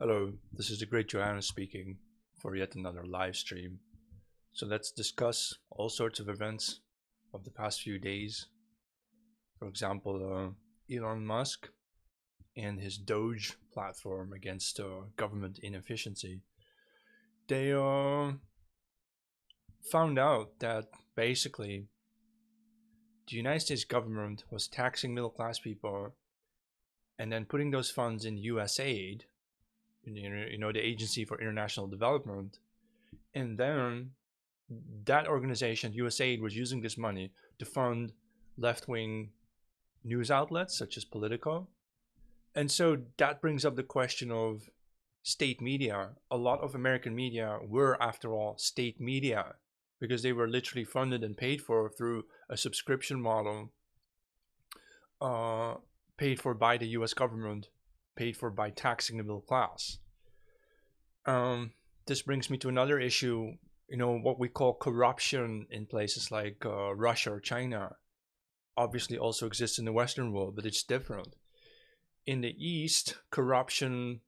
Hello, this is the Great Johannes speaking for yet another live stream. So let's discuss all sorts of events of the past few days. For example, Elon Musk and his DOGE platform against government inefficiency. They found out that basically the United States government was taxing middle class people and then putting those funds in USAID, the Agency for International Development, and then that organization, USAID, was using this money to fund left-wing news outlets such as Politico. And so that brings up the question of state media. A lot of American media were, after all, state media because they were literally funded and paid for through a subscription model, paid for by the US government, paid for by taxing the middle class. This brings me to another issue, what we call corruption in places like Russia or China obviously also exists in the Western world, but it's different. In the East, corruption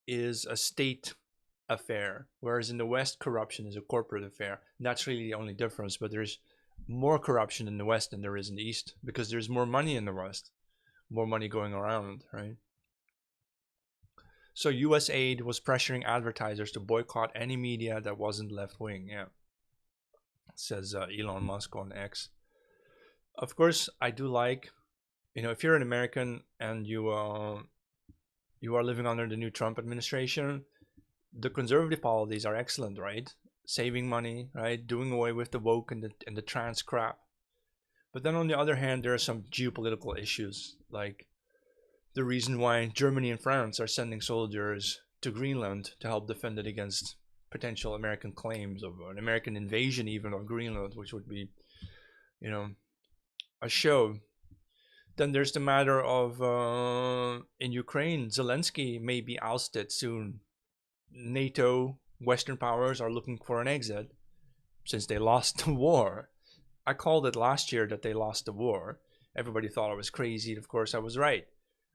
is a state affair, whereas in the West, corruption is a corporate affair. And that's really the only difference, but there's more corruption in the West than there is in the East because there's more money in the West, more money going around, right? So USAID was pressuring advertisers to boycott any media that wasn't left-wing, says Elon Musk on X. Of course, I do like, if you're an American and you are living under the new Trump administration, the conservative policies are excellent, right? Saving money, right? Doing away with the woke and the trans crap. But then on the other hand, there are some geopolitical issues, like the reason why Germany and France are sending soldiers to Greenland to help defend it against potential American claims of an American invasion even of Greenland, which would be, a show. Then there's the matter of in Ukraine, Zelensky may be ousted soon. NATO, Western powers are looking for an exit since they lost the war. I called it last year that they lost the war. Everybody thought I was crazy. Of course, I was right.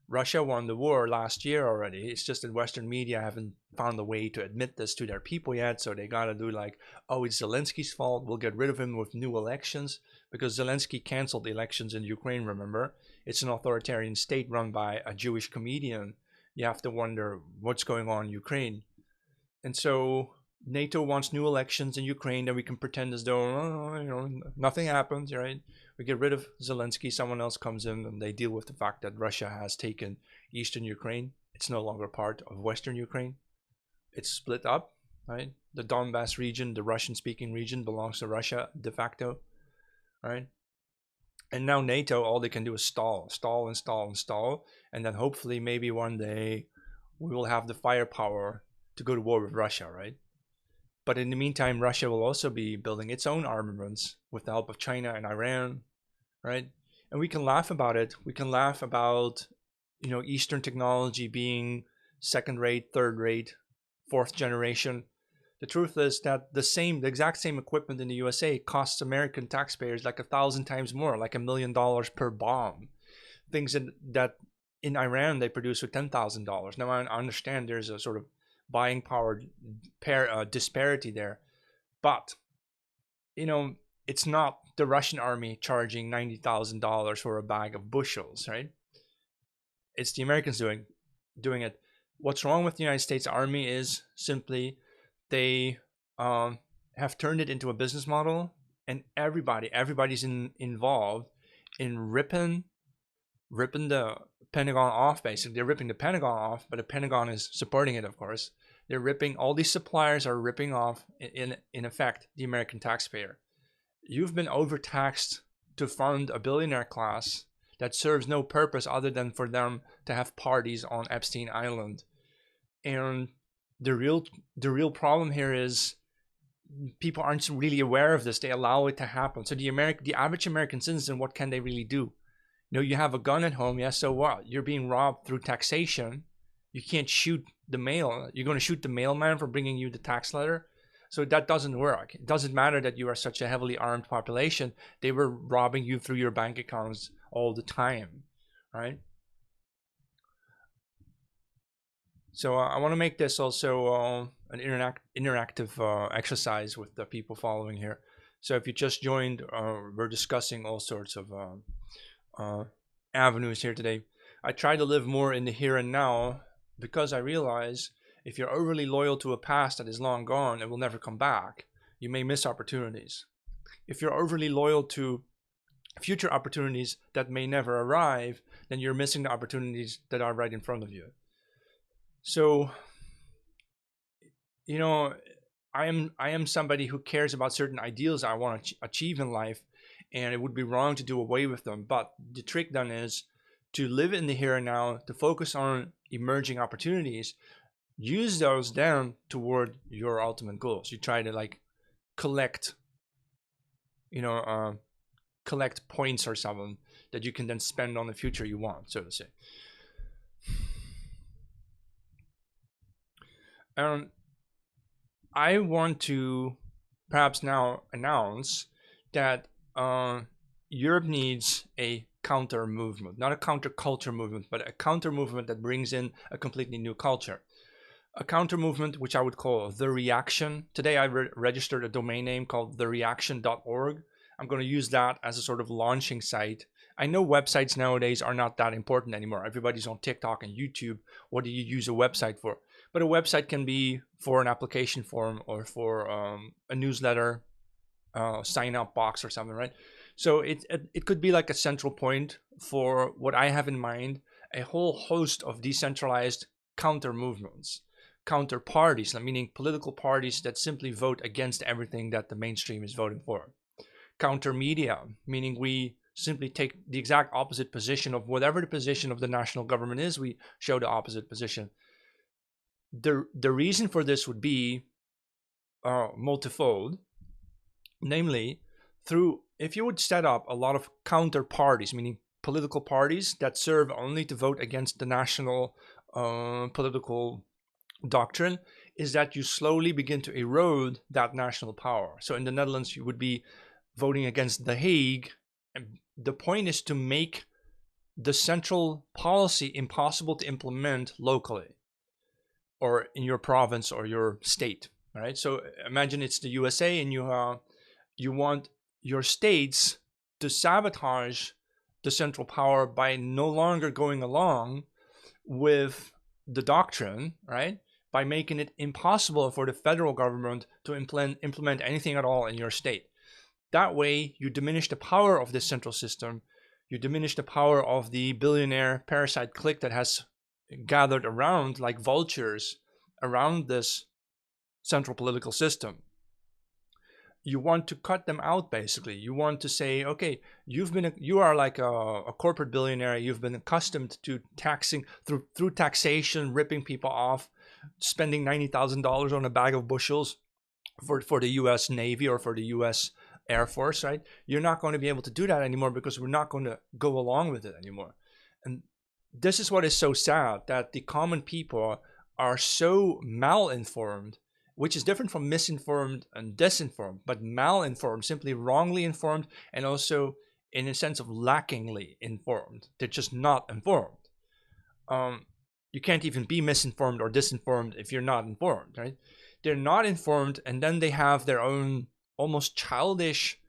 Russia won the war last year already. It's just that Western media haven't found a way to admit this to their people yet. So they gotta do like, oh, it's Zelensky's fault. We'll get rid of him with new elections. Because Zelensky canceled the elections in Ukraine, remember? It's an authoritarian state run by a Jewish comedian. You have to wonder what's going on in Ukraine. And so NATO wants new elections in Ukraine, then we can pretend as though, nothing happens, right? We get rid of Zelensky, someone else comes in, and they deal with the fact that Russia has taken eastern Ukraine. It's no longer part of western Ukraine. It's split up, right? The Donbass region, the Russian-speaking region, belongs to Russia de facto, right? And now NATO, all they can do is stall, and then hopefully maybe one day we will have the firepower to go to war with Russia, right? But in the meantime, Russia will also be building its own armaments with the help of China and Iran, right? And we can laugh about it. We can laugh about, Eastern technology being second-rate, third-rate, fourth generation. The truth is that the exact same equipment in the USA costs American taxpayers like 1,000 times more, like $1 million per bomb. Things that in Iran they produce for $10,000. Now I understand there's a sort of buying power disparity there, but it's not the Russian army charging $90,000 for a bag of bushels, right? It's the Americans doing it. What's wrong with the United States Army is simply they have turned it into a business model, and everybody's involved in ripping the Pentagon off. Basically, they're ripping the Pentagon off, but the Pentagon is supporting it, of course. They're ripping, all these suppliers are ripping off, in effect, the American taxpayer. You've been overtaxed to fund a billionaire class that serves no purpose other than for them to have parties on Epstein Island. And the real problem here is people aren't really aware of this. They allow it to happen. So the average American citizen, what can they really do? You have a gun at home. Yeah, so what? You're being robbed through taxation. You can't shoot the mail. You're going to shoot the mailman for bringing you the tax letter. So that doesn't work. It doesn't matter that you are such a heavily armed population. They were robbing you through your bank accounts all the time, right? So I want to make this also an interactive exercise with the people following here. So if you just joined, we're discussing all sorts of uh, avenues here today. I try to live more in the here and now because I realize if you're overly loyal to a past that is long gone and will never come back, you may miss opportunities. If you're overly loyal to future opportunities that may never arrive, then you're missing the opportunities that are right in front of you. So, you know, I am somebody who cares about certain ideals I want to achieve in life, and it would be wrong to do away with them. But the trick then is to live in the here and now, to focus on emerging opportunities, use those then toward your ultimate goals. You try to like collect, you know, collect points or something that you can then spend on the future you want, so to say. Um, I want to perhaps now announce that Europe needs a counter movement, not a counter culture movement, but a counter movement that brings in a completely new culture. A counter movement, which I would call The Reaction. Today I registered a domain name called thereaction.org. I'm going to use that as a sort of launching site. I know websites nowadays are not that important anymore. Everybody's on TikTok and YouTube. What do you use a website for? But a website can be for an application form or for a newsletter, sign up box or something, right? So it could be like a central point for what I have in mind, a whole host of decentralized counter movements, counter parties, meaning political parties that simply vote against everything that the mainstream is voting for. Counter media, meaning we simply take the exact opposite position of whatever the position of the national government is, we show the opposite position. The reason for this would be multifold, namely through if you would set up a lot of counter parties, meaning political parties that serve only to vote against the national political doctrine, is that you slowly begin to erode that national power. So in the Netherlands, you would be voting against The Hague. And the point is to make the central policy impossible to implement locally or in your province or your state. All right. So imagine it's the USA and you want your states to sabotage the central power by no longer going along with the doctrine, right? By making it impossible for the federal government to implement anything at all in your state. That way, you diminish the power of this central system. You diminish the power of the billionaire parasite clique that has gathered around like vultures around this central political system. You want to cut them out, basically. You want to say, okay, you are like a corporate billionaire. You've been accustomed to taxing through taxation, ripping people off, spending $90,000 on a bag of bushels for the U.S. Navy or for the U.S. Air Force, right? You're not going to be able to do that anymore because we're not going to go along with it anymore. And this is what is so sad, that the common people are so malinformed, which is different from misinformed and disinformed, but malinformed, simply wrongly informed, and also in a sense of lackingly informed. They're just not informed. You can't even be misinformed or disinformed if you're not informed, right? They're not informed, and then they have their own almost childish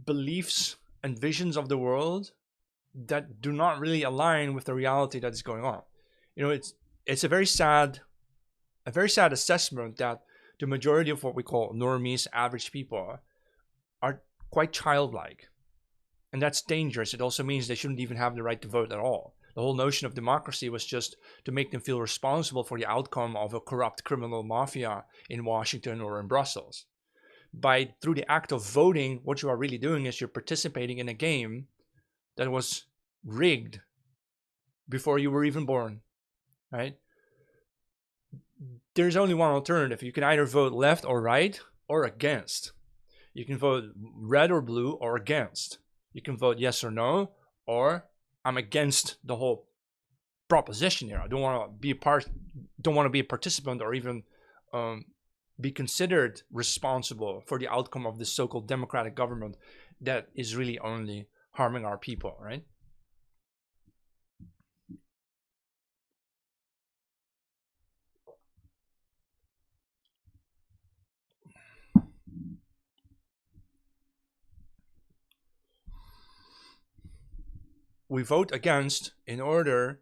beliefs and visions of the world that do not really align with the reality that is going on. You know, it's a very sad assessment that the majority of what we call normies, average people, are quite childlike. And that's dangerous. It also means they shouldn't even have the right to vote at all. The whole notion of democracy was just to make them feel responsible for the outcome of a corrupt criminal mafia in Washington or in Brussels. Through the act of voting, what you are really doing is you're participating in a game that was rigged before you were even born, right? There's only one alternative. You can either vote left or right or against. You can vote red or blue or against. You can vote yes or no, or I'm against the whole proposition here. I don't want to be a participant or even be considered responsible for the outcome of this so-called democratic government that is really only harming our people, right? we vote against in order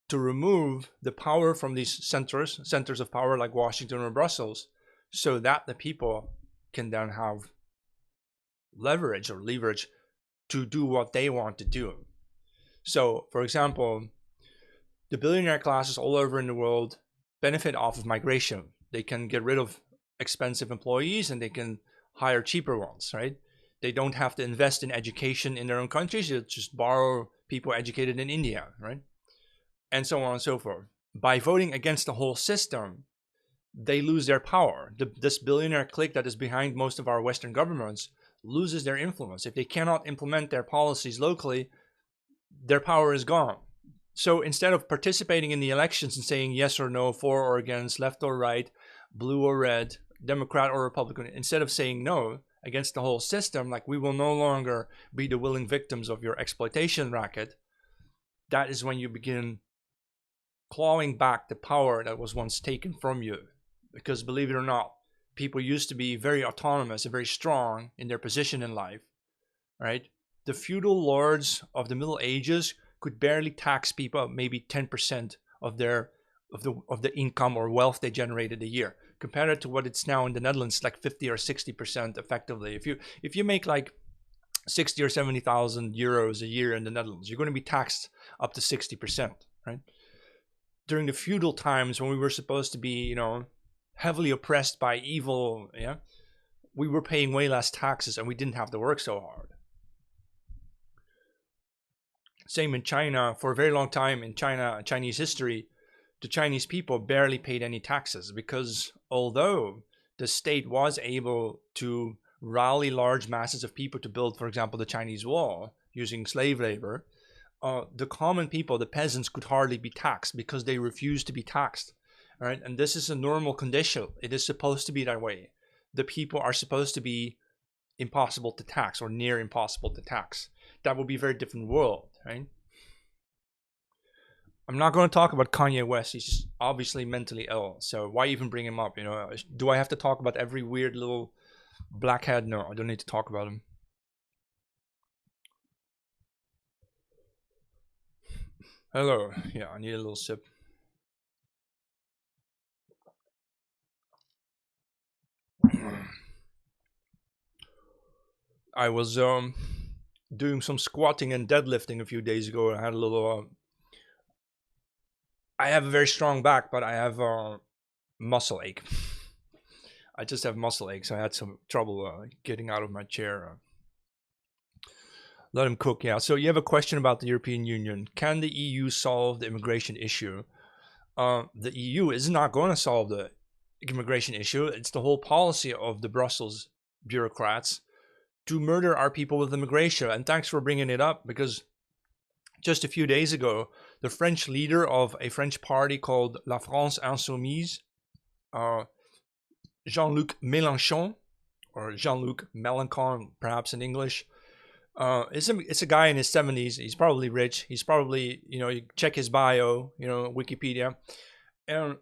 to remove the power from these centers of power like Washington or Brussels, so that the people can then have leverage to do what they want to do. So, for example, the billionaire classes all over in the world benefit off of migration. They can get rid of expensive employees and they can hire cheaper ones, right? They don't have to invest in education in their own countries. They just borrow people educated in India, right? And so on and so forth. By voting against the whole system, they lose their power. This billionaire clique that is behind most of our Western governments loses their influence. If they cannot implement their policies locally, their power is gone. So instead of participating in the elections and saying yes or no, for or against, left or right, blue or red, Democrat or Republican, instead of saying no against the whole system, like we will no longer be the willing victims of your exploitation racket, that is when you begin clawing back the power that was once taken from you. Because believe it or not, people used to be very autonomous and very strong in their position in life, right? The feudal lords of the Middle Ages could barely tax people maybe 10% of the income or wealth they generated a year, compared to what it's now in the Netherlands, like 50 or 60% effectively. If you make like 60 or 70,000 euros a year in the Netherlands, you're going to be taxed up to 60%, right? During the feudal times when we were supposed to be, heavily oppressed by evil, we were paying way less taxes and we didn't have to work so hard. Same in China. For a very long time in Chinese history, the Chinese people barely paid any taxes because although the state was able to rally large masses of people to build, for example, the Chinese Wall using slave labor, the common people, the peasants, could hardly be taxed because they refused to be taxed. Right? And this is a normal condition. It is supposed to be that way. The people are supposed to be impossible to tax or near impossible to tax. That would be a very different world, right? I'm not going to talk about Kanye West. He's obviously mentally ill. So why even bring him up? Do I have to talk about every weird little blackhead? No, I don't need to talk about him. Hello. Yeah, I need a little sip. I was doing some squatting and deadlifting a few days ago. I had a little. I have a very strong back, but I have muscle ache. I just have muscle ache, so I had some trouble getting out of my chair. Let him cook, yeah. So you have a question about the European Union. Can the EU solve the immigration issue? The EU is not going to solve the immigration issue. It's the whole policy of the Brussels bureaucrats to murder our people with immigration. And thanks for bringing it up, because just a few days ago, the French leader of a French party called La France Insoumise, Jean-Luc Mélenchon, or Jean-Luc Mélenchon, perhaps in English, it's a guy in his 70s. He's probably rich. He's probably, you check his bio, Wikipedia. And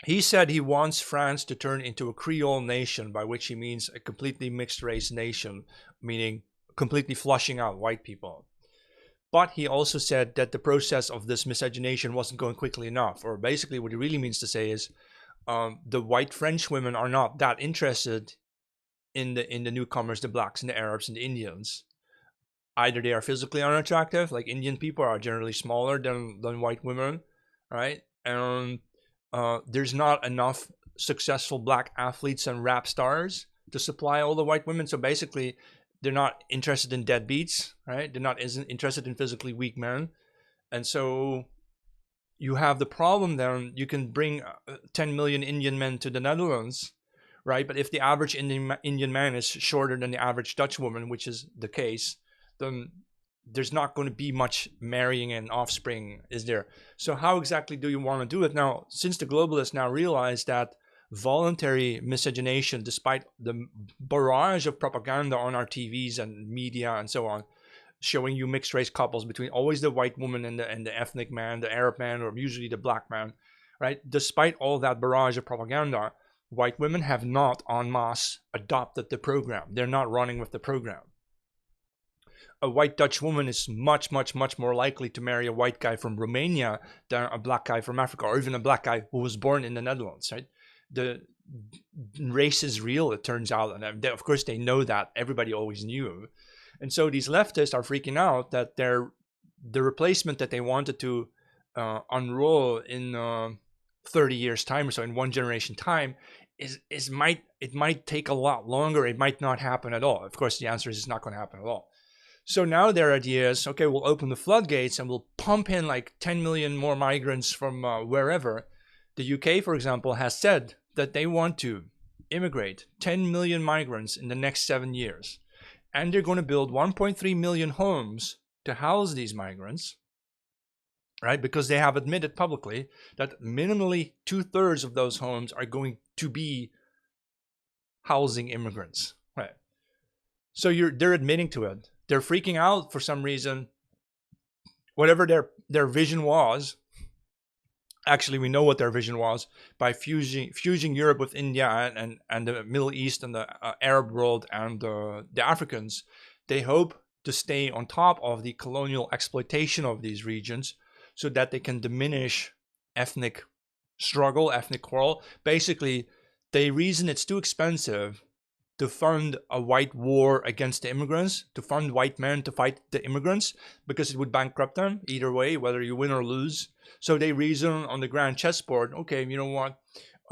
he said he wants France to turn into a Creole nation, by which he means a completely mixed race nation, meaning completely flushing out white people. But he also said that the process of this miscegenation wasn't going quickly enough, or basically what he really means to say is the white French women are not that interested in the newcomers, the blacks and the Arabs and the Indians. Either they are physically unattractive, like Indian people are generally smaller than white women, right? And there's not enough successful black athletes and rap stars to supply all the white women. So basically, they're not interested in deadbeats, right? They're not interested in physically weak men. And so you have the problem then. You can bring 10 million Indian men to the Netherlands, right? But if the average Indian man is shorter than the average Dutch woman, which is the case, then there's not going to be much marrying and offspring, is there? So how exactly do you want to do it? Now, since the globalists now realize that voluntary miscegenation, despite the barrage of propaganda on our TVs and media and so on, showing you mixed race couples between always the white woman and the ethnic man, the Arab man, or usually the black man, right? Despite all that barrage of propaganda, white women have not en masse adopted the program. They're not running with the program. a white Dutch woman is much, much, much more likely to marry a white guy from Romania than a black guy from Africa, or even a black guy who was born in the Netherlands, right? The race is real, it turns out, and of course they know that. Everybody always knew. And so these leftists are freaking out that the replacement that they wanted to unroll in 30 years time or so, in one generation time, it might take a lot longer. It might not happen at all. Of course, the answer is it's not going to happen at all. So now their idea is, okay, we'll open the floodgates and we'll pump in like 10 million more migrants from wherever. The UK, for example, has said that they want to immigrate 10 million migrants in the next 7 years. And they're going to build 1.3 million homes to house these migrants, right? Because they have admitted publicly that minimally 2/3 of those homes are going to be housing immigrants, right? So they're admitting to it. They're freaking out for some reason. Whatever their vision was, actually we know what their vision was, by fusing Europe with India and the Middle East and the Arab world and the Africans. They hope to stay on top of the colonial exploitation of these regions so that they can diminish ethnic struggle, ethnic quarrel. Basically, they reason it's too expensive to fund a white war against the immigrants, to fund white men to fight the immigrants, because it would bankrupt them either way, whether you win or lose. So they reason on the grand chessboard, okay, you know what,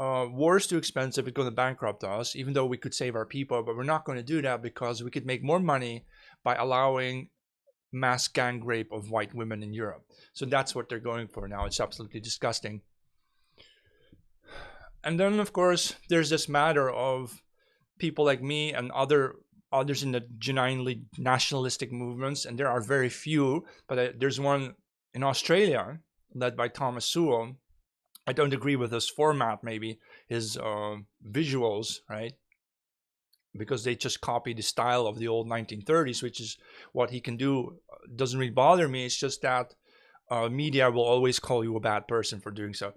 war is too expensive, it's going to bankrupt us, even though we could save our people, but we're not going to do that because we could make more money by allowing mass gang rape of white women in Europe. So that's what they're going for now. It's absolutely disgusting. And then, of course, there's this matter of people like me and others in the genuinely nationalistic movements, and there are very few, but there's one in Australia led by Thomas Sewell. I don't agree with his format, maybe his visuals, right? Because they just copy the style of the old 1930s, which is what he can do. Doesn't really bother me. It's just that media will always call you a bad person for doing so.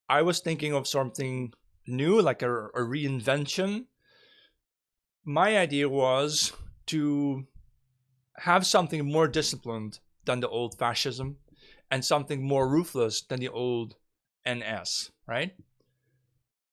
I was thinking of something new, like a reinvention. My idea was to have something more disciplined than the old fascism and something more ruthless than the old NS, right?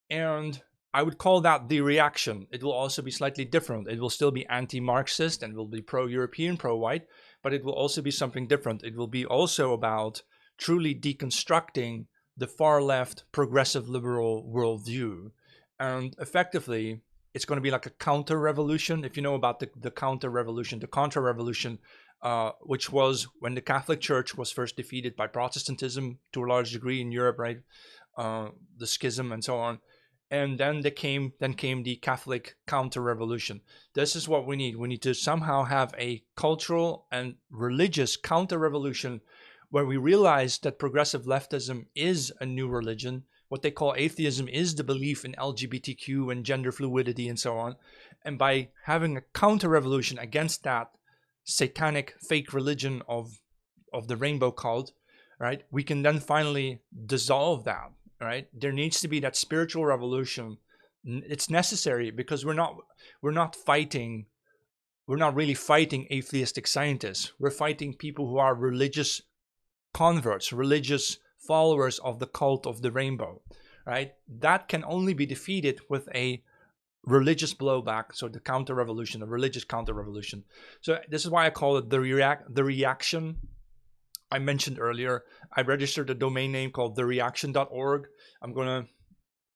And I would call that the reaction. It will also be slightly different. It will still be anti-Marxist and will be pro-European, pro-white, but it will also be something different. It will be also about truly deconstructing the far left progressive liberal worldview. And effectively, it's going to be like a counter-revolution. If you know about the counter-revolution, the Contra-revolution, which was when the Catholic Church was first defeated by Protestantism to a large degree in Europe, right? The schism and so on. And then came the Catholic counter-revolution. This is what we need. We need to somehow have a cultural and religious counter-revolution where we realize that progressive leftism is a new religion. What they call atheism is the belief in LGBTQ and gender fluidity and so on. And by having a counter-revolution against that satanic fake religion of the rainbow cult, right, we can then finally dissolve that, right? There needs to be that spiritual revolution. It's necessary because we're not really fighting atheistic scientists. We're fighting people who are religious converts, religious followers of the cult of the rainbow, right? That can only be defeated with a religious blowback. So the counter-revolution, the religious counter-revolution. So this is why I call it the reaction. I mentioned earlier, I registered a domain name called thereaction.org.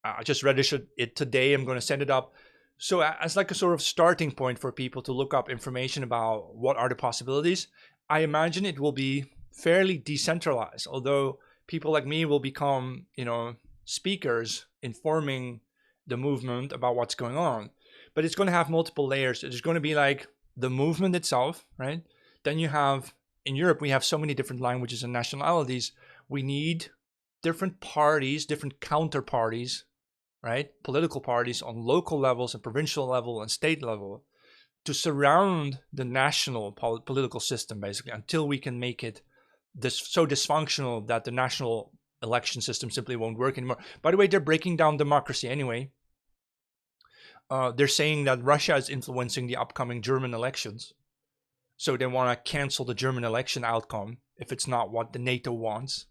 I just registered it today. I'm going to send it up. So as like a sort of starting point for people to look up information about what are the possibilities. I imagine it will be fairly decentralized, although people like me will become, speakers informing the movement about what's going on. But it's going to have multiple layers. There's going to be like the movement itself, right? Then you have, in Europe, we have so many different languages and nationalities. We need different parties, different counterparties, right? Political parties on local levels and provincial level and state level to surround the national political system, basically, until we can make it so dysfunctional that the national election system simply won't work anymore. By the way, they're breaking down democracy anyway. They're saying that Russia is influencing the upcoming German elections. So they want to cancel the German election outcome if it's not what the NATO wants,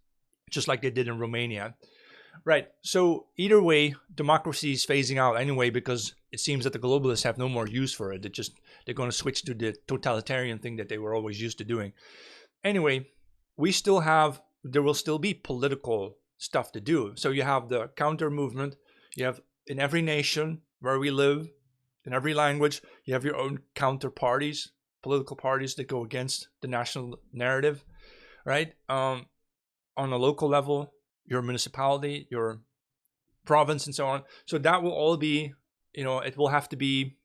just like they did in Romania. Right. So either way, democracy is phasing out anyway because it seems that the globalists have no more use for it. They're going to switch to the totalitarian thing that they were always used to doing. Anyway, there will still be political stuff to do. So you have the counter movement. You have in every nation where we live, in every language, you have your own counter parties, political parties that go against the national narrative, right? On a local level, your municipality, your province, and so on. So that will all be, it will have to be.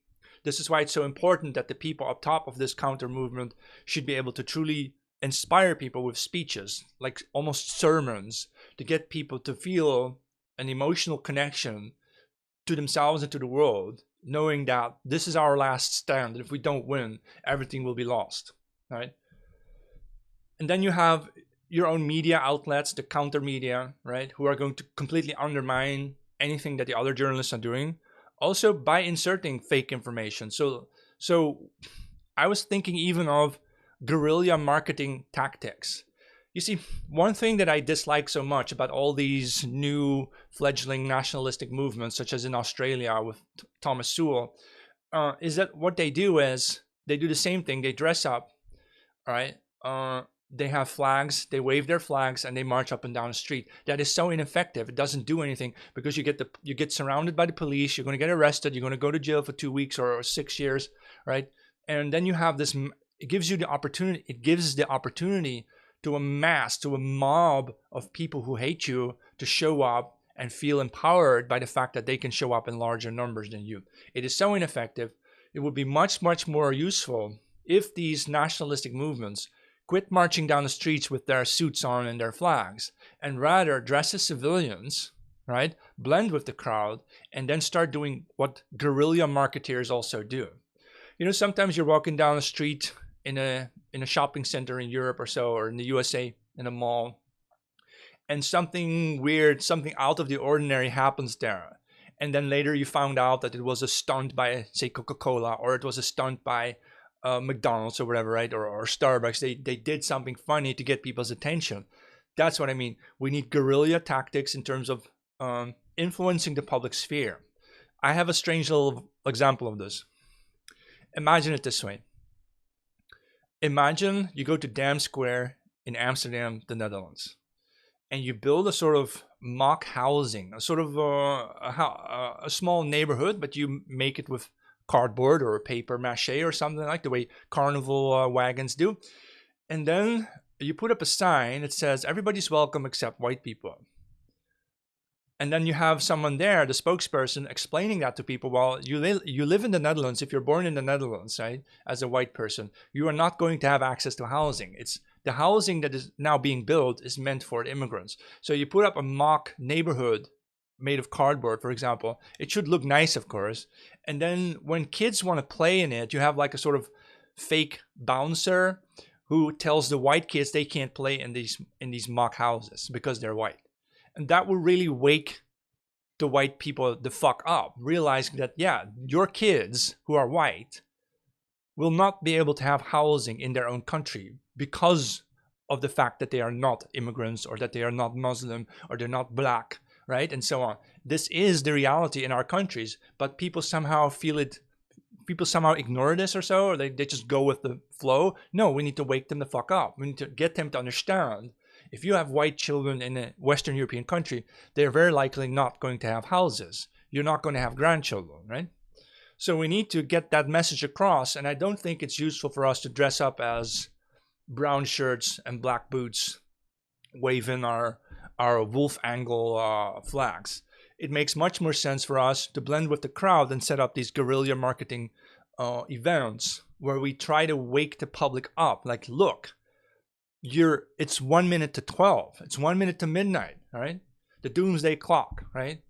This is why it's so important that the people up top of this counter movement should be able to truly inspire people with speeches, like almost sermons, to get people to feel an emotional connection to themselves and to the world, knowing that this is our last stand. If we don't win, everything will be lost, right? And then you have your own media outlets, the counter media, right, who are going to completely undermine anything that the other journalists are doing, also by inserting fake information. So I was thinking even of guerrilla marketing tactics. You see, one thing that I dislike so much about all these new fledgling nationalistic movements, such as in Australia with Thomas Sewell, is that what they do is they do the same thing. They dress up, right? They have flags, they wave their flags, and they march up and down the street. That is so ineffective. It doesn't do anything because you get surrounded by the police. You're going to get arrested. You're going to go to jail for 2 weeks or 6 years, right? And then you have this. It gives the opportunity to a mass, to a mob of people who hate you to show up and feel empowered by the fact that they can show up in larger numbers than you. It is so ineffective. It would be much, much more useful if these nationalistic movements quit marching down the streets with their suits on and their flags, and rather dress as civilians, right? Blend with the crowd, and then start doing what guerrilla marketeers also do. Sometimes you're walking down the street in a shopping center in Europe or so, or in the USA, in a mall, and something weird, something out of the ordinary happens there. And then later you found out that it was a stunt by, say, Coca-Cola, or it was a stunt by McDonald's or whatever, right? Or Starbucks. They did something funny to get people's attention. That's what I mean. We need guerrilla tactics in terms of influencing the public sphere. I have a strange little example of this. Imagine it this way. Imagine you go to Dam Square in Amsterdam, the Netherlands, and you build a sort of mock housing, a sort of a small neighborhood, but you make it with cardboard or paper mache or something like the way carnival wagons do. And then you put up a sign that says everybody's welcome except white people. And then you have someone there, the spokesperson, explaining that to people. Well, you live in the Netherlands. If you're born in the Netherlands, right, as a white person, you are not going to have access to housing. It's the housing that is now being built is meant for immigrants. So you put up a mock neighborhood made of cardboard, for example. It should look nice, of course. And then when kids want to play in it, you have like a sort of fake bouncer who tells the white kids they can't play in these mock houses because they're white. And that will really wake the white people the fuck up, realizing that, yeah, your kids who are white will not be able to have housing in their own country because of the fact that they are not immigrants, or that they are not Muslim, or they're not black, right? And so on. This is the reality in our countries, but people somehow feel it. People somehow ignore this or so, or they just go with the flow. No, we need to wake them the fuck up. We need to get them to understand. If you have white children in a Western European country, they're very likely not going to have houses. You're not going to have grandchildren, right? So we need to get that message across, and I don't think it's useful for us to dress up as brown shirts and black boots, waving our wolf angle flags. It makes much more sense for us to blend with the crowd and set up these guerrilla marketing events where we try to wake the public up. Like, look, it's 1 minute to 12. It's 1 minute to midnight, all right? The doomsday clock, right?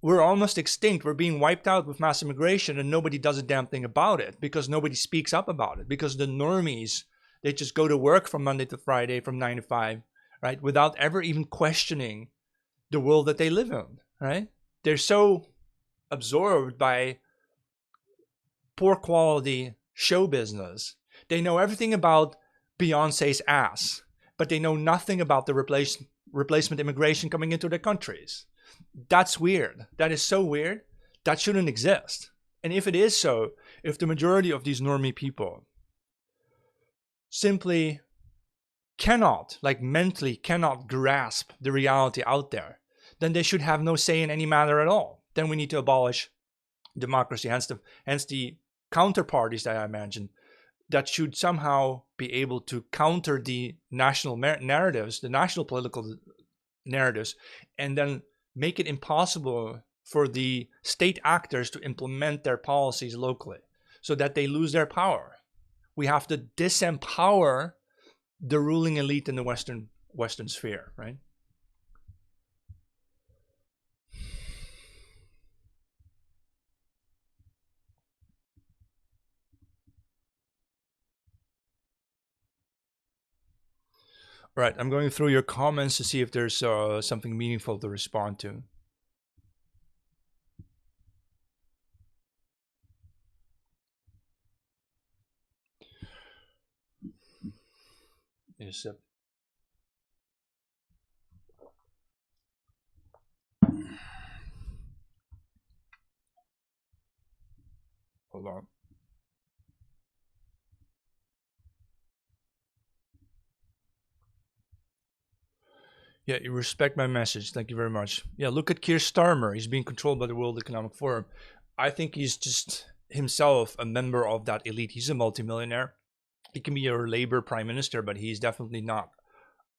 We're almost extinct. We're being wiped out with mass immigration, and nobody does a damn thing about it because nobody speaks up about it, because the normies, they just go to work from Monday to Friday from 9 to 5, right? Without ever even questioning the world that they live in, right? They're so absorbed by poor quality show business They know everything about Beyonce's ass, but they know nothing about the replacement immigration coming into their countries. That's weird. That is so weird. That shouldn't exist. And if it is so, if the majority of these normie people simply cannot, like mentally cannot grasp the reality out there, then they should have no say in any matter at all. Then we need to abolish democracy, hence the counterparties that I imagine that should somehow be able to counter the national narratives, the national political narratives, and then make it impossible for the state actors to implement their policies locally so that they lose their power. We have to disempower the ruling elite in the Western sphere, right? All right, I'm going through your comments to see if there's something meaningful to respond to. Yes. Hold on. Yeah, you respect my message. Thank you very much. Yeah, look at Keir Starmer. He's being controlled by the World Economic Forum. I think he's just himself a member of that elite. He's a multimillionaire. He can be a Labour prime minister, but he's definitely not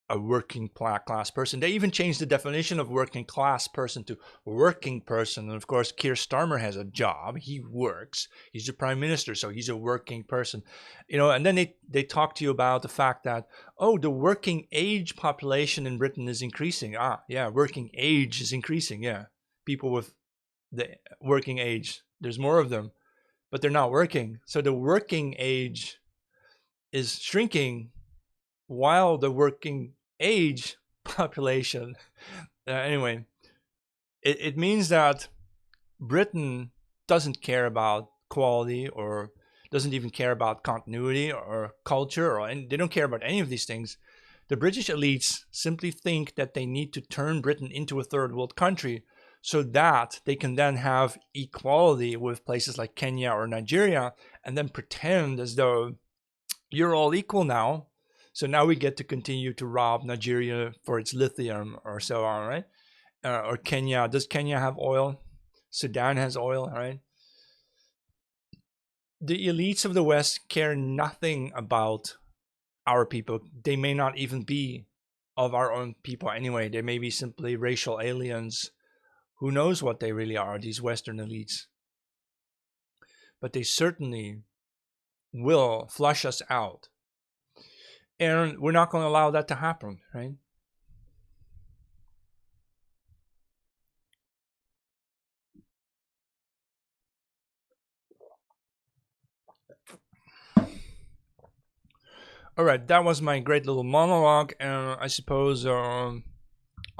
a working class person. They even changed the definition of working class person to working person. And of course, Keir Starmer has a job. He works. He's the prime minister, so he's a working person. And then they talk to you about the fact that, oh, the working age population in Britain is increasing. Yeah, working age is increasing. Yeah, people with the working age, there's more of them, but they're not working. So the working age is shrinking while the working age population anyway, it means that Britain doesn't care about quality or doesn't even care about continuity or culture, and they don't care about any of these things. The British elites simply think that they need to turn Britain into a third world country so that they can then have equality with places like Kenya or Nigeria, and then pretend as though you're all equal now. So now we get to continue to rob Nigeria for its lithium or so on, right? Or Kenya. Does Kenya have oil? Sudan has oil, right? The elites of the West care nothing about our people. They may not even be of our own people anyway. They may be simply racial aliens. Who knows what they really are, these Western elites. But they certainly will flush us out. And we're not going to allow that to happen, right? All right, that was my great little monologue, and I suppose I'll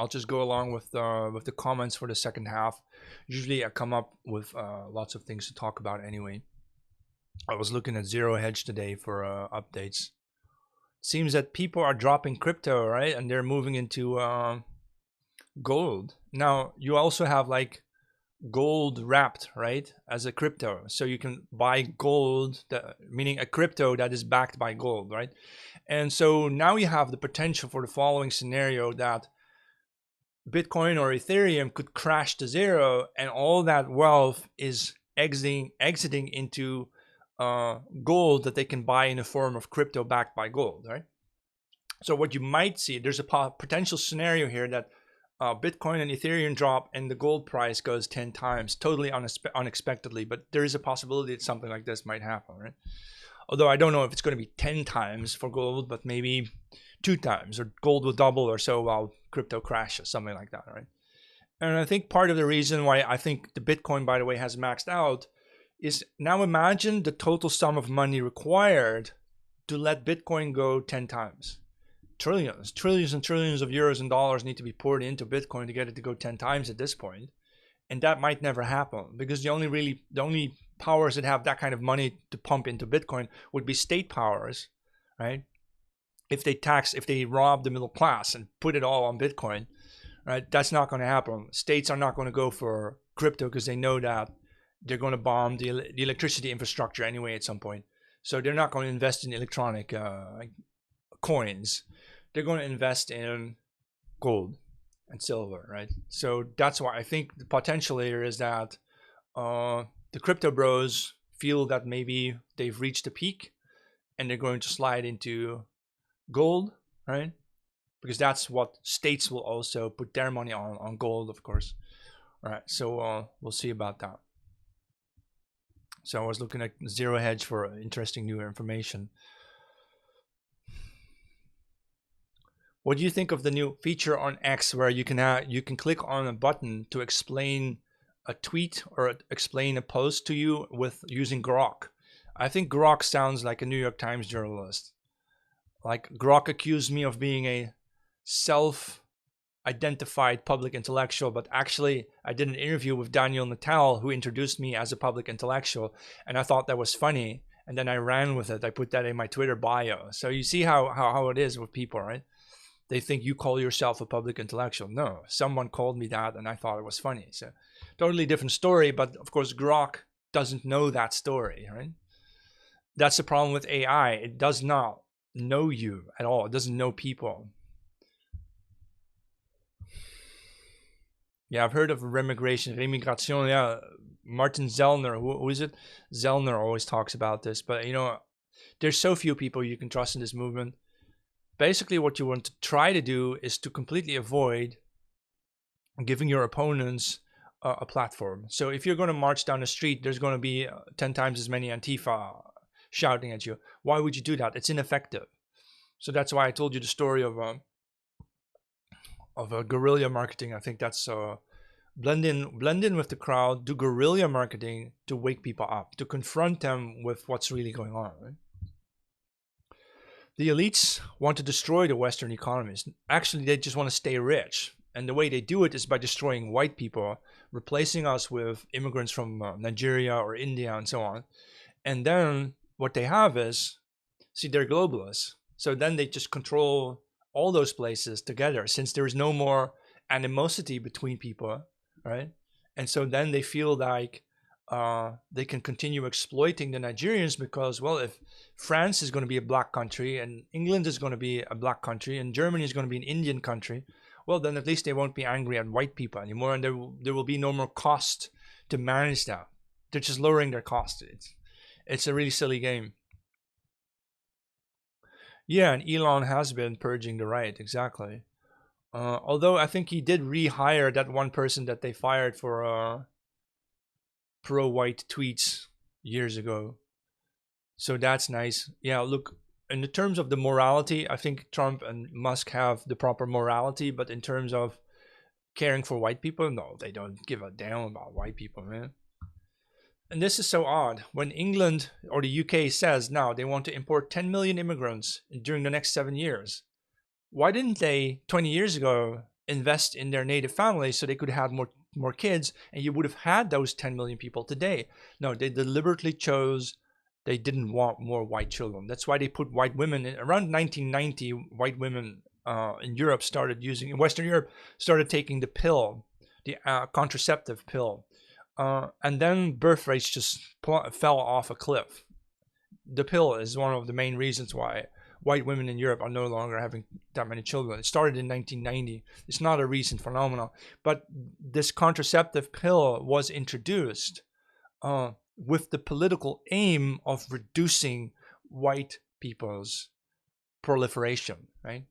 just go along with the comments for the second half. Usually, I come up with lots of things to talk about anyway. I was looking at Zero Hedge today for updates. Seems that people are dropping crypto, right, and they're moving into gold. Now, you also have like gold wrapped, right, as a crypto, so you can buy gold, meaning a crypto that is backed by gold, right? And so now you have the potential for the following scenario, that Bitcoin or Ethereum could crash to zero and all that wealth is exiting into gold that they can buy in the form of crypto backed by gold, right? So what you might see, there's a potential scenario here that Bitcoin and Ethereum drop and the gold price goes 10 times, totally unexpectedly, but there is a possibility that something like this might happen, right? Although I don't know if it's going to be 10 times for gold, but maybe 2 times, or gold will double or so while crypto crashes, something like that, right? And I think part of the reason why I think the Bitcoin, by the way, has maxed out is, now imagine the total sum of money required to let Bitcoin go 10 times. Trillions and trillions of euros and dollars need to be poured into Bitcoin to get it to go 10 times at this point. and that might never happen, because the only powers that have that kind of money to pump into Bitcoin would be state powers, right? If they rob the middle class and put it all on Bitcoin, right? That's not going to happen. States are not going to go for crypto because they know that they're going to bomb the electricity infrastructure anyway at some point. So they're not going to invest in electronic coins. They're going to invest in gold and silver, right? So that's why I think the potential here is that the crypto bros feel that maybe they've reached a peak and they're going to slide into gold, right? Because that's what states will also put their money on gold, of course. All right, so we'll see about that. So I was looking at Zero Hedge for interesting new information. What do you think of the new feature on X where you can click on a button to explain a tweet or explain a post to you with using Grok? I think Grok sounds like a New York Times journalist. Like, Grok accused me of being a self-identified public intellectual, but actually I did an interview with Daniel Natal, who introduced me as a public intellectual, and I thought that was funny, and then I ran with it. I put that in my Twitter bio. So you see how it is with people, right? They think you call yourself a public intellectual. No, someone called me that and I thought it was funny. So totally different story, but of course Grok doesn't know that story, right? That's the problem with AI. It does not know you at all. It doesn't know people. Yeah, I've heard of remigration, remigration. Yeah, Martin Zellner, who is it? Zellner always talks about this, but you know, there's so few people you can trust in this movement. Basically, what you want to try to do is to completely avoid giving your opponents a platform. So if you're going to march down the street, there's going to be 10 times as many Antifa shouting at you. Why would you do that? It's ineffective. So that's why I told you the story of guerrilla marketing. I think that's blend in with the crowd, do guerrilla marketing to wake people up, to confront them with what's really going on, right? The elites want to destroy the Western economies. Actually, they just want to stay rich. And the way they do it is by destroying white people, replacing us with immigrants from Nigeria or India and so on. And then what they have is, see, they're globalists. So then they just control all those places together, since there is no more animosity between people, right? And so then they feel like they can continue exploiting the Nigerians because, well, if France is going to be a black country and England is going to be a black country and Germany is going to be an Indian country, well, then at least they won't be angry at white people anymore, and there will be no more cost to manage that. They're just lowering their cost. It's a really silly game. Yeah, and Elon has been purging the right, exactly. Although I think he did rehire that one person that they fired for pro-white tweets years ago. So that's nice. Yeah, look, in the terms of the morality, I think Trump and Musk have the proper morality, but in terms of caring for white people, no, they don't give a damn about white people, man. And this is so odd. When England or the UK says now they want to import 10 million immigrants during the next 7 years, why didn't they 20 years ago invest in their native families so they could have more kids, and you would have had those 10 million people today? No, they deliberately chose, they didn't want more white children. That's why they put white women in. Around 1990, white women in Europe started using, in Western Europe, started taking the pill, the contraceptive pill. And then birth rates just fell off a cliff. The pill is one of the main reasons why white women in Europe are no longer having that many children. It started in 1990. It's not a recent phenomenon. But this contraceptive pill was introduced with the political aim of reducing white people's proliferation, right?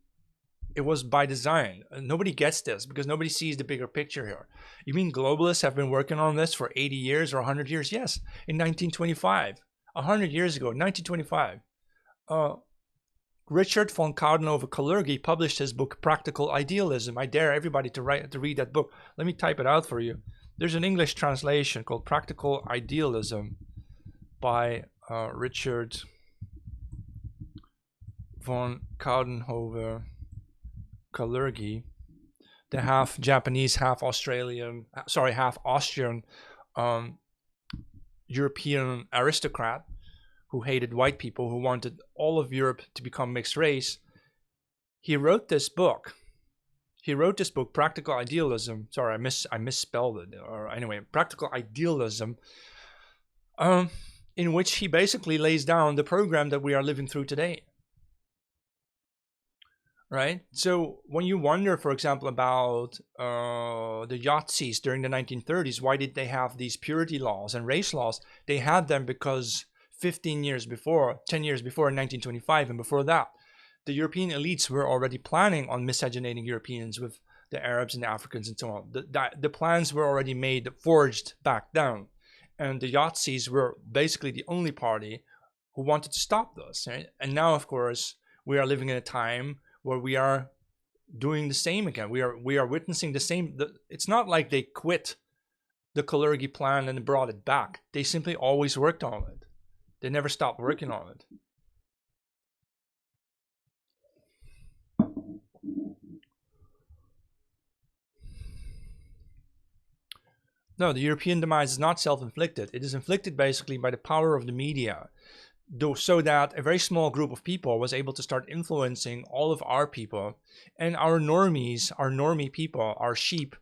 It was by design. Nobody gets this because nobody sees the bigger picture here. You mean globalists have been working on this for 80 years or 100 years? Yes, in 1925, 100 years ago, 1925. Richard von Coudenhove-Kalergi published his book Practical Idealism. I dare everybody to read that book. Let me type it out for you. There's an English translation called Practical Idealism by Richard von Coudenhove-Kalergi. the half Japanese, half Australian, sorry, half Austrian European aristocrat who hated white people, who wanted all of Europe to become mixed race. He wrote this book. Practical Idealism. Sorry, I misspelled it. Or anyway, Practical Idealism, in which he basically lays down the program that we are living through today. Right? So when you wonder, for example, about the Yazidis during the 1930s, why did they have these purity laws and race laws? They had them because 10 years before, in 1925, and before that, the European elites were already planning on miscegenating Europeans with the Arabs and the Africans and so on. The plans were already made, forged back down. And the Yazidis were basically the only party who wanted to stop this. Right? And now, of course, we are living in a time where we are doing the same again. We are witnessing the same. It's not like they quit the Kalergi plan and brought it back. They simply always worked on it. They never stopped working on it. No, the European demise is not self-inflicted. It is inflicted basically by the power of the media, so that a very small group of people was able to start influencing all of our people. And our normies, our normie people, our sheep,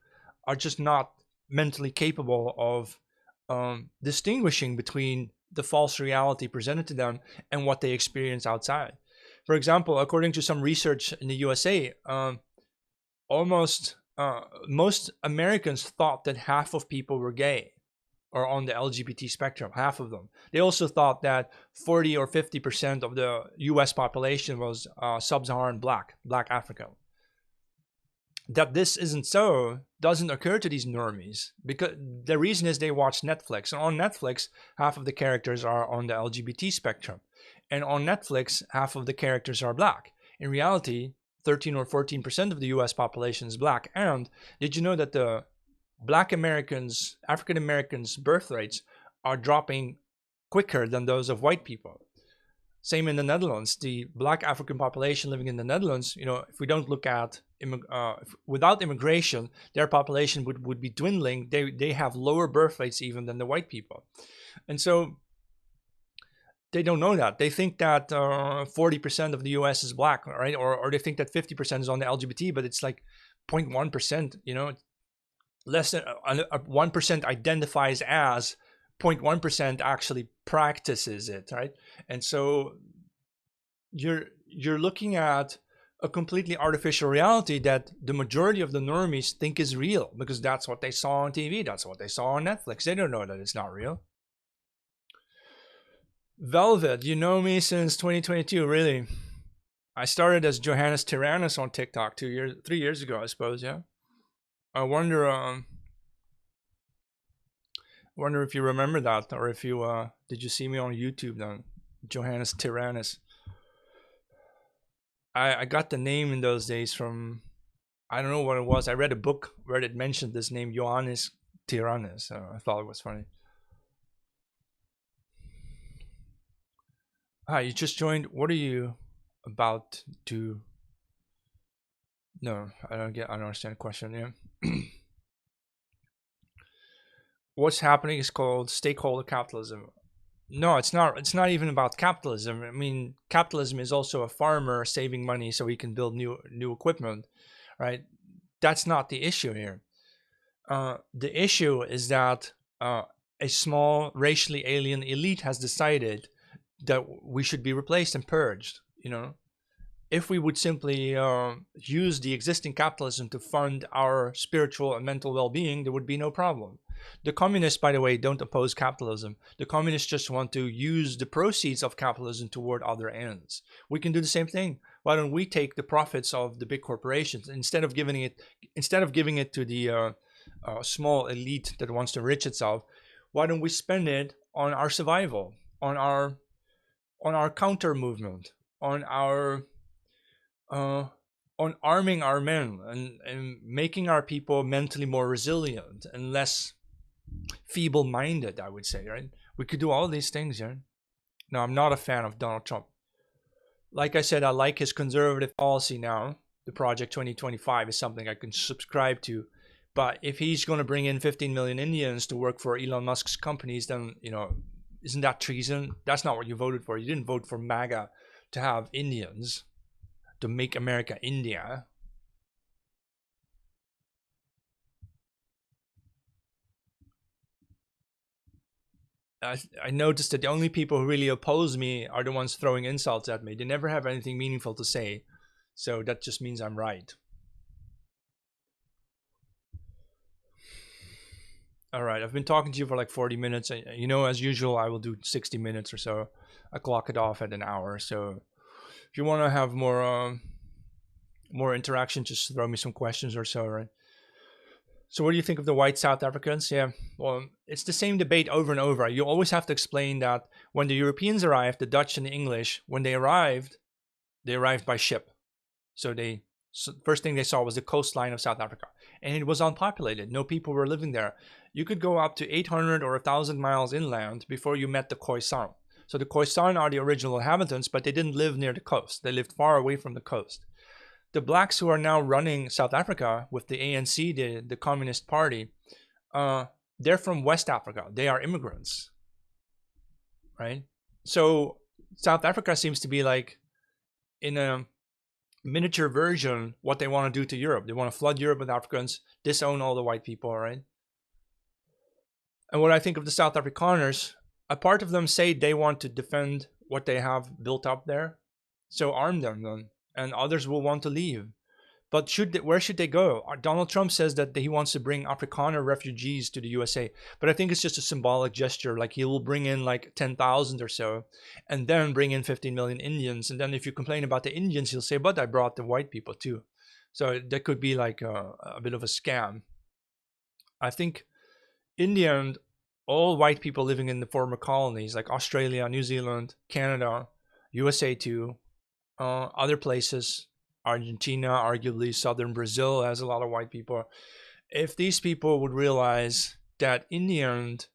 are just not mentally capable of distinguishing between the false reality presented to them and what they experience outside. For example, according to some research in the USA, most Americans thought that half of people were gay or on the LGBT spectrum, half of them. They also thought that 40 or 50% of the US population was sub-Saharan black African. That this isn't so doesn't occur to these normies, because the reason is they watch Netflix, and on Netflix half of the characters are on the LGBT spectrum, and on Netflix half of the characters are black. In reality, 13 or 14% of the US population is black. And did you know that the Black Americans, African Americans birth rates are dropping quicker than those of white people? Same in the Netherlands. The Black African population living in the Netherlands, if we don't look at without immigration, their population would be dwindling. They have lower birth rates even than the white people. And so they don't know that. They think that 40% of the US is black, right? Or they think that 50% is on the LGBT, but it's like 0.1%, less than 1% identifies as, 0.1% actually practices it, right? And so you're looking at a completely artificial reality that the majority of the normies think is real, because that's what they saw on TV, that's what they saw on Netflix. They don't know that it's not real. Velvet, you know me since 2022, really. I started as Johannes Tyrannus on TikTok 3 years ago, I suppose, yeah. I wonder if you remember that, or if you did you see me on YouTube then, Johannes Tyrannus. I got the name in those days from, I don't know what it was. I read a book where it mentioned this name, Johannes Tyrannus. I thought it was funny. Hi, you just joined. What are you about to? No, I don't understand the question. Yeah. What's happening is called stakeholder capitalism. No, it's not. It's not even about capitalism. I mean, capitalism is also a farmer saving money so he can build new equipment, right? That's not the issue here. The issue is that a small racially alien elite has decided that we should be replaced and purged. If we would simply use the existing capitalism to fund our spiritual and mental well-being, there would be no problem. The communists, by the way, don't oppose capitalism. The communists just want to use the proceeds of capitalism toward other ends. We can do the same thing. Why don't we take the profits of the big corporations, instead of giving it to the small elite that wants to enrich itself? Why don't we spend it on our survival, on our counter movement, on arming our men, and making our people mentally more resilient and less feeble-minded, I would say, right? We could do all these things, yeah. No, I'm not a fan of Donald Trump. Like I said, I like his conservative policy now. the Project 2025 is something I can subscribe to. But if he's going to bring in 15 million Indians to work for Elon Musk's companies, then, isn't that treason? That's not what you voted for. You didn't vote for MAGA to have Indians, to make America India. I noticed that the only people who really oppose me are the ones throwing insults at me. They never have anything meaningful to say. So that just means I'm right. All right, I've been talking to you for like 40 minutes. As usual, I will do 60 minutes or so. I clock it off at an hour. So if you want to have more interaction, just throw me some questions or so, right? So what do you think of the white South Africans? Yeah, well, it's the same debate over and over. You always have to explain that when the Europeans arrived, the Dutch and the English, when they arrived by ship. So first thing they saw was the coastline of South Africa, and it was unpopulated. No people were living there. You could go up to 800 or 1,000 miles inland before you met the Khoisan. So the Khoisan are the original inhabitants, but they didn't live near the coast. They lived far away from the coast. The blacks who are now running South Africa with the ANC, the Communist Party, they're from West Africa. They are immigrants, right? So South Africa seems to be like, in a miniature version, what they want to do to Europe. They want to flood Europe with Africans, disown all the white people, right? And what I think of the South Afrikaners, a part of them say they want to defend what they have built up there. So arm them then. And others will want to leave. But where should they go? Donald Trump says that he wants to bring Afrikaner refugees to the USA. But I think it's just a symbolic gesture. Like he will bring in like 10,000 or so, and then bring in 15 million Indians. And then if you complain about the Indians, he'll say, but I brought the white people too. So that could be like a bit of a scam. I think in the end, all white people living in the former colonies, like Australia, New Zealand, Canada, USA too, other places, Argentina, arguably southern Brazil has a lot of white people. If these people would realize that in the end,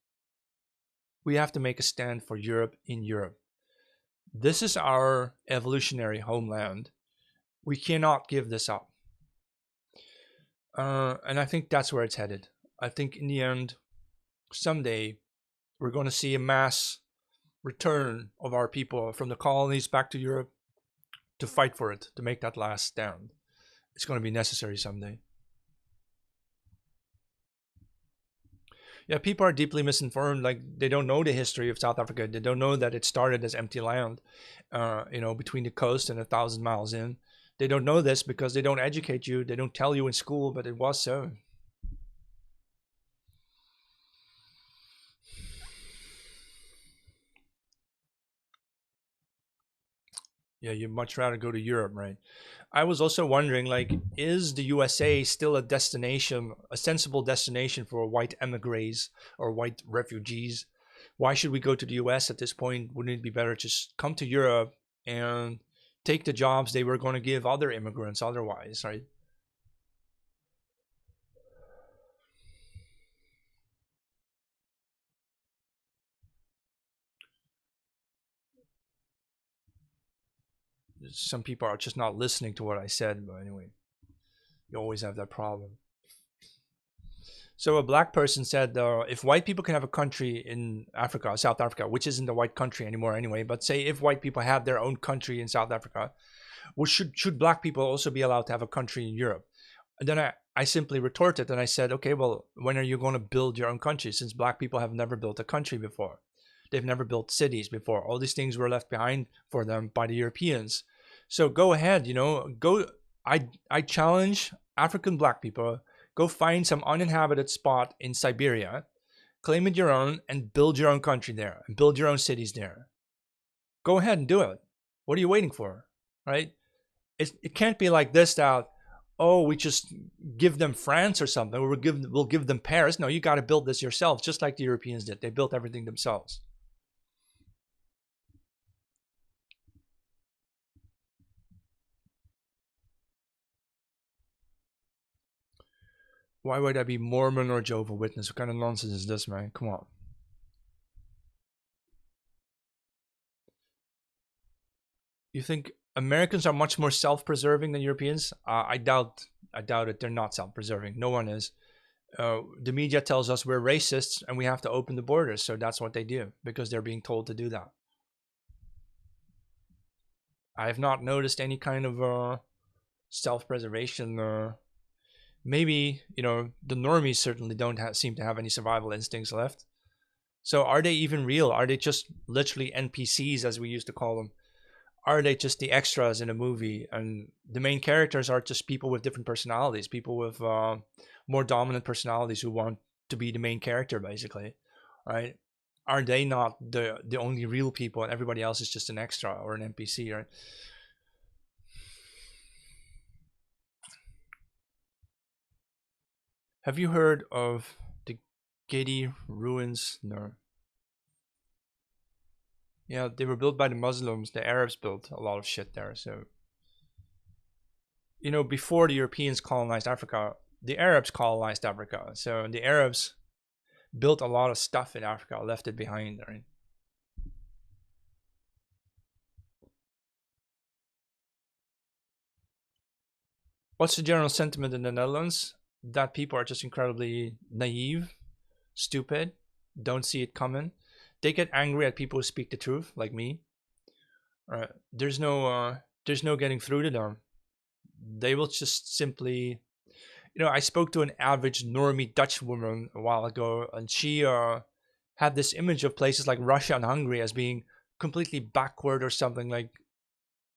we have to make a stand for Europe in Europe. This is our evolutionary homeland. We cannot give this up. And I think that's where it's headed. I think in the end, someday, we're going to see a mass return of our people from the colonies back to Europe, to fight for it, to make that last stand. It's going to be necessary someday. Yeah, people are deeply misinformed. Like, they don't know the history of South Africa. They don't know that it started as empty land, between the coast and 1,000 miles in. They don't know this because they don't educate you. They don't tell you in school, but it was so. Yeah, you'd much rather go to Europe, right? I was also wondering, like, is the USA still a destination, a sensible destination for white emigres or white refugees? Why should we go to the US at this point? Wouldn't it be better to just come to Europe and take the jobs they were going to give other immigrants otherwise, right? Some people are just not listening to what I said, but anyway, you always have that problem. So a black person said, if white people can have a country in Africa, South Africa, which isn't a white country anymore anyway, but say if white people have their own country in South Africa, well, should black people also be allowed to have a country in Europe? And then I simply retorted and I said, okay, well, when are you going to build your own country? Since black people have never built a country before. They've never built cities before. All these things were left behind for them by the Europeans. So go ahead, go. I challenge African black people, go find some uninhabited spot in Siberia, claim it your own, and build your own country there, and build your own cities there. Go ahead and do it. What are you waiting for, right? It can't be like this that, oh, we just give them France or something, or we'll give them Paris. No, you got to build this yourself, just like the Europeans did. They built everything themselves. Why would I be Mormon or Jehovah's Witness? What kind of nonsense is this, man? Come on. You think Americans are much more self-preserving than Europeans. I doubt it. They're not self-preserving. No one is. The media tells us we're racists and we have to open the borders, so that's what they do because they're being told to do that. I have not noticed any kind of self-preservation. Maybe the normies certainly don't seem to have any survival instincts left. So are they even real? Are they just literally NPCs, as we used to call them? Are they just the extras in a movie? And the main characters are just people with different personalities, people with more dominant personalities who want to be the main character, basically, right? Are they not the only real people, and everybody else is just an extra or an NPC, right? Have you heard of the Gedi ruins? No. Yeah, they were built by the Muslims. The Arabs built a lot of shit there. So, before the Europeans colonized Africa, the Arabs colonized Africa. So the Arabs built a lot of stuff in Africa, left it behind, right? What's the general sentiment in the Netherlands? That people are just incredibly naive, stupid, don't see it coming. They get angry at people who speak the truth, like me. There's no getting through to them. They will just simply, I spoke to an average normie Dutch woman a while ago, and she had this image of places like Russia and Hungary as being completely backward or something. Like,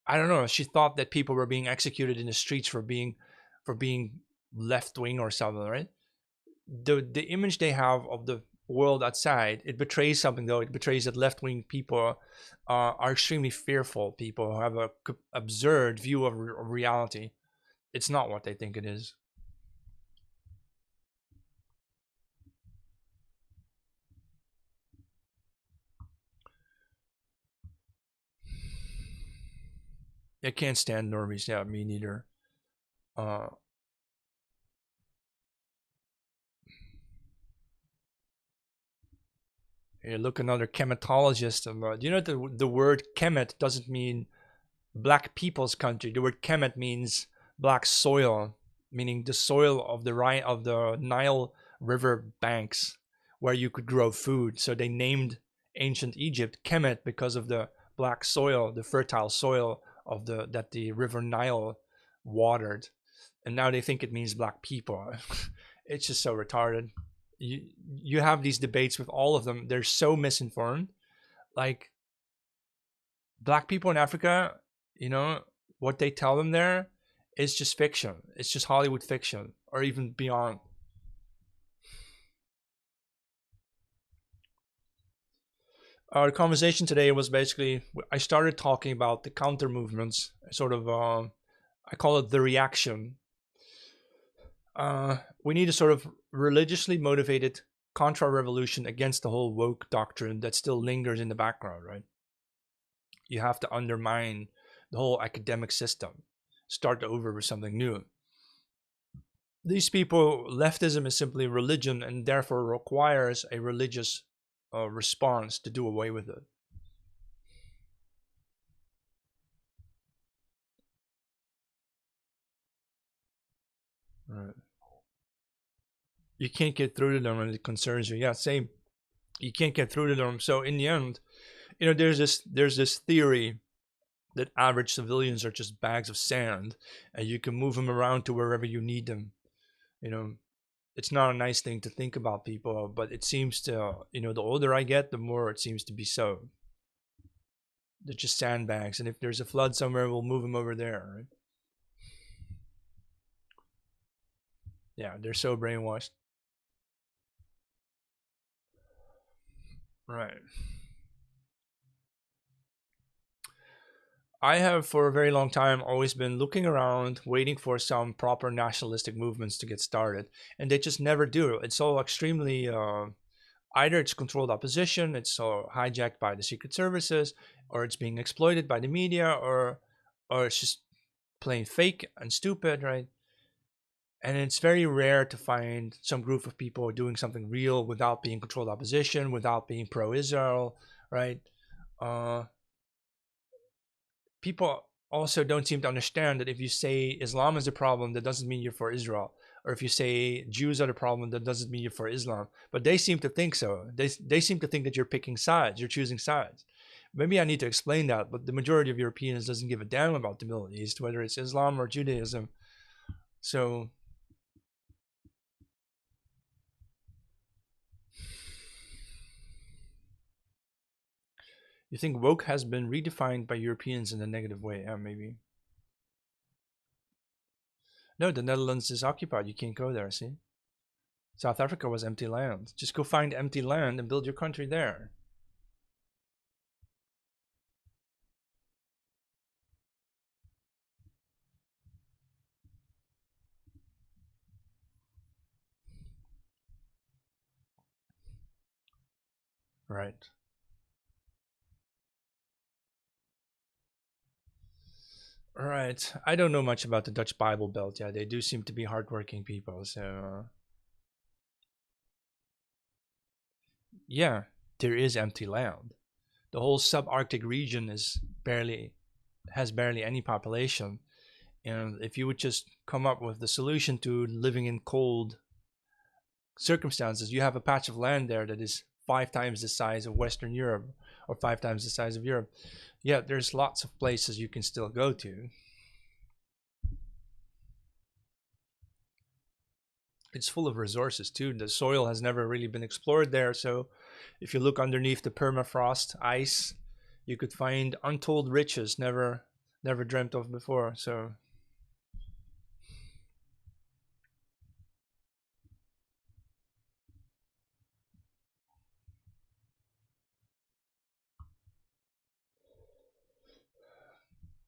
I don't know. She thought that people were being executed in the streets for being left wing or something, right? The image they have of the world outside, it betrays something, though. It betrays that left wing people are extremely fearful people who have a absurd view of reality. It's not what they think it is. I can't stand normies. Yeah, me neither. Uh, Here, look, another chematologist. Do you know the word chemet doesn't mean black people's country? The word chemet means black soil, meaning the soil of the Nile River banks where you could grow food. So they named ancient Egypt Kemet because of the black soil, the fertile soil of the River Nile watered. And now they think it means black people. It's just so retarded. You you have these debates with all of them. They're so misinformed. Like, black people in Africa, you know, what they tell them there is just fiction. It's just Hollywood fiction, or even beyond. Our conversation today was basically, I started talking about the counter movements, sort of, I call it the reaction. We need a sort of religiously motivated contra revolution against the whole woke doctrine that still lingers in the background, right? You have to undermine the whole academic system, start over with something new. These people, leftism is simply religion and therefore requires a religious response to do away with it. Right. You can't get through to them and it concerns you. Yeah, same. You can't get through to them. So in the end, there's this theory that average civilians are just bags of sand and you can move them around to wherever you need them. You know, it's not a nice thing to think about people, but it seems to, the older I get, the more it seems to be so. They're just sandbags, and if there's a flood somewhere, we'll move them over there, right? Yeah, they're so brainwashed. Right. I have, for a very long time, always been looking around, waiting for some proper nationalistic movements to get started, and they just never do. It's all extremely either it's controlled opposition, it's hijacked by the secret services, or it's being exploited by the media, or it's just plain fake and stupid, right? And it's very rare to find some group of people doing something real without being controlled opposition, without being pro-Israel, right? Uh, People also don't seem to understand that if you say Islam is the problem, that doesn't mean you're for Israel. Or if you say Jews are the problem, that doesn't mean you're for Islam. But they seem to think so. They seem to think that you're picking sides, you're choosing sides. Maybe I need to explain that, but the majority of Europeans doesn't give a damn about the Middle East, whether it's Islam or Judaism. So you think woke has been redefined by Europeans in a negative way? Yeah, maybe. No, the Netherlands is occupied. You can't go there, see? South Africa was empty land. Just go find empty land and build your country there. Right. Right. I don't know much about the Dutch Bible Belt. Yeah, they do seem to be hardworking people. So, yeah, there is empty land. The whole subarctic region is barely has barely any population. And if you would just come up with the solution to living in cold circumstances, you have a patch of land there that is 5 times the size of Western Europe or 5 times the size of Europe. Yeah, there's lots of places you can still go to. It's full of resources too. The soil has never really been explored there, so if you look underneath the permafrost ice, you could find untold riches never dreamt of before. So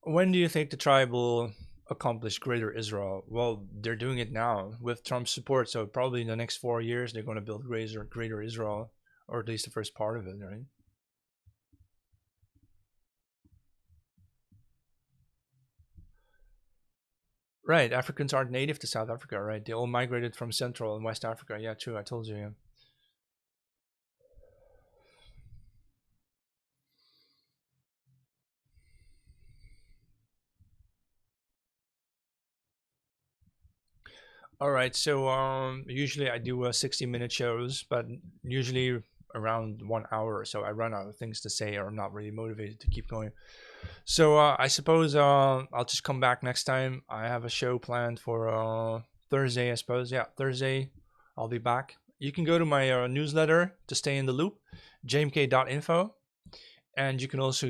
when do you think the tribe will accomplish greater Israel? Well, they're doing it now with Trump's support, so probably in the next 4 years they're going to build greater Israel, or at least the first part of it, right? Right, Africans aren't native to South Africa, right? They all migrated from Central and West Africa. Yeah, true. I told you. Yeah. All right. So usually I do 60-minute shows, but usually around 1 hour or so, I run out of things to say, or I'm not really motivated to keep going. So I suppose I'll just come back next time. I have a show planned for Thursday, I suppose. Yeah, Thursday. I'll be back. You can go to my newsletter to stay in the loop, jmk.info. And you can also,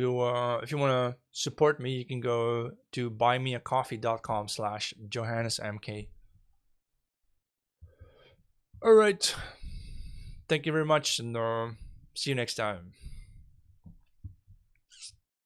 if you want to support me, you can go to buymeacoffee.com/JohannesMK. All right. Thank you very much, and see you next time.